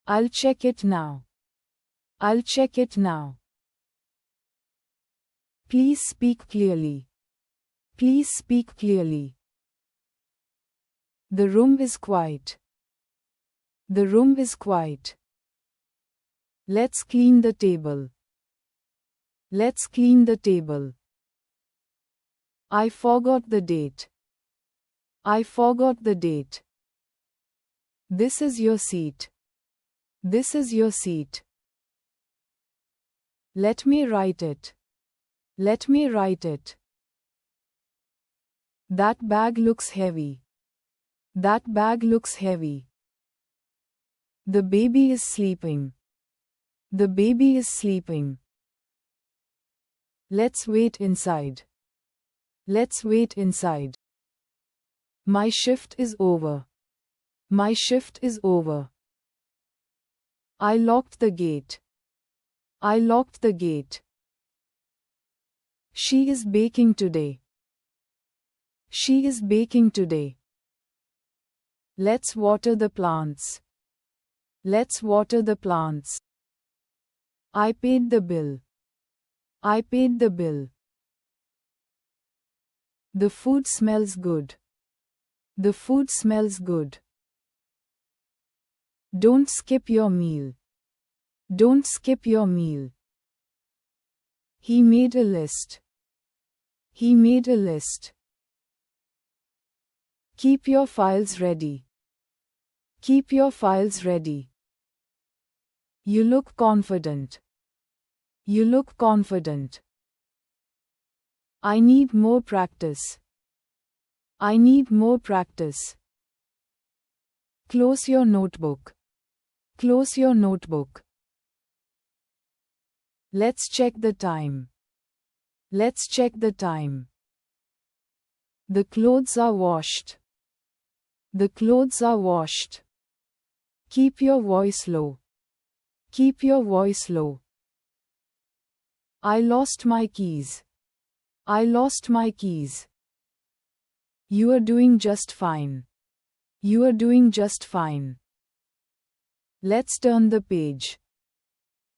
I'll check it now. I'll check it now. Please speak clearly. Please speak clearly. The room is quiet. The room is quiet. Let's clean the table. Let's clean the table. I forgot the date. I forgot the date. This is your seat. This is your seat. Let me write it. Let me write it. That bag looks heavy. That bag looks heavy. The baby is sleeping. The baby is sleeping. Let's wait inside. Let's wait inside. My shift is over. My shift is over. I locked the gate. I locked the gate. She is baking today. She is baking today. Let's water the plants. Let's water the plants. I paid the bill. I paid the bill. The food smells good. The food smells good. Don't skip your meal. Don't skip your meal. He made a list. He made a list. Keep your files ready. Keep your files ready. You look confident. You look confident. I need more practice. I need more practice. Close your notebook. Close your notebook. Let's check the time. Let's check the time. The clothes are washed. The clothes are washed. Keep your voice low. Keep your voice low. I lost my keys. I lost my keys. You are doing just fine. You are doing just fine. Let's turn the page.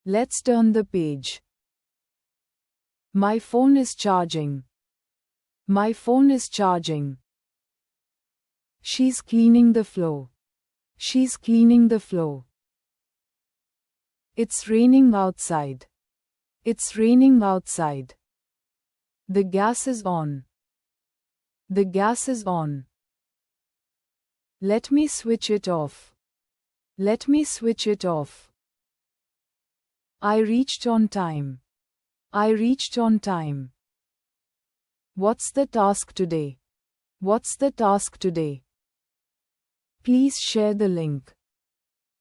Let's turn the page. My phone is charging. My phone is charging. She's cleaning the floor. She's cleaning the floor. It's raining outside. It's raining outside. The gas is on. The gas is on. Let me switch it off. Let me switch it off. I reached on time. I reached on time. What's the task today? What's the task today? Please share the link.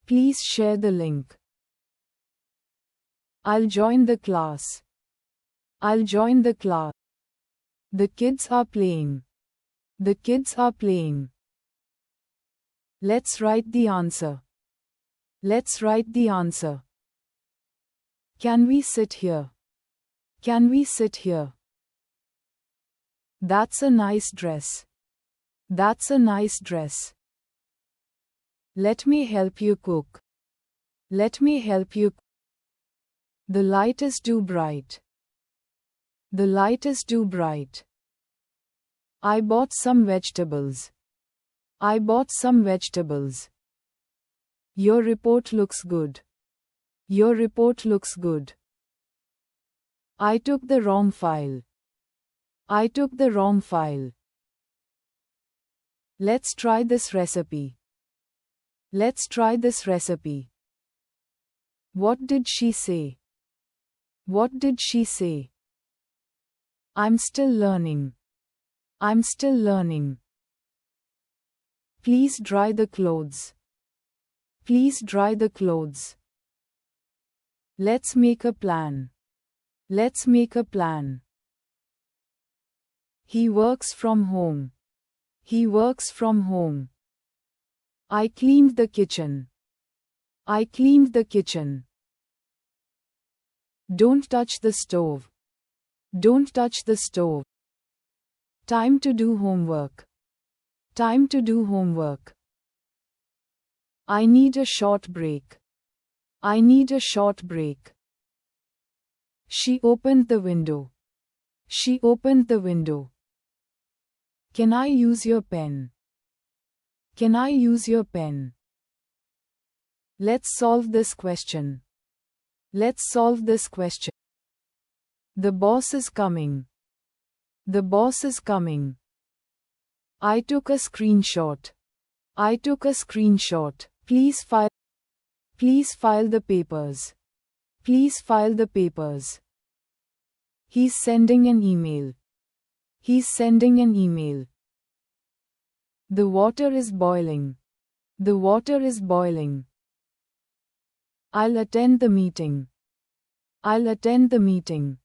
Please share the link. I'll join the class. I'll join the class. The kids are playing. The kids are playing. Let's write the answer. Let's write the answer. Can we sit here? Can we sit here? That's a nice dress. That's a nice dress. Let me help you cook. Let me help you. The light is too bright. The light is too bright. I bought some vegetables. I bought some vegetables. Your report looks good. Your report looks good. I took the wrong file. I took the wrong file. Let's try this recipe. Let's try this recipe. What did she say? What did she say? I'm still learning. I'm still learning. Please dry the clothes. Please dry the clothes. Let's make a plan. Let's make a plan. He works from home. He works from home. I cleaned the kitchen. I cleaned the kitchen. Don't touch the stove. Don't touch the stove. Time to do homework. Time to do homework. I need a short break. I need a short break. She opened the window. She opened the window. Can I use your pen? Can I use your pen? Let's solve this question. Let's solve this question. The boss is coming. The boss is coming. I took a screenshot. I took a screenshot. Please file the papers. Please file the papers. He's sending an email. He's sending an email. The water is boiling. The water is boiling. I'll attend the meeting. I'll attend the meeting.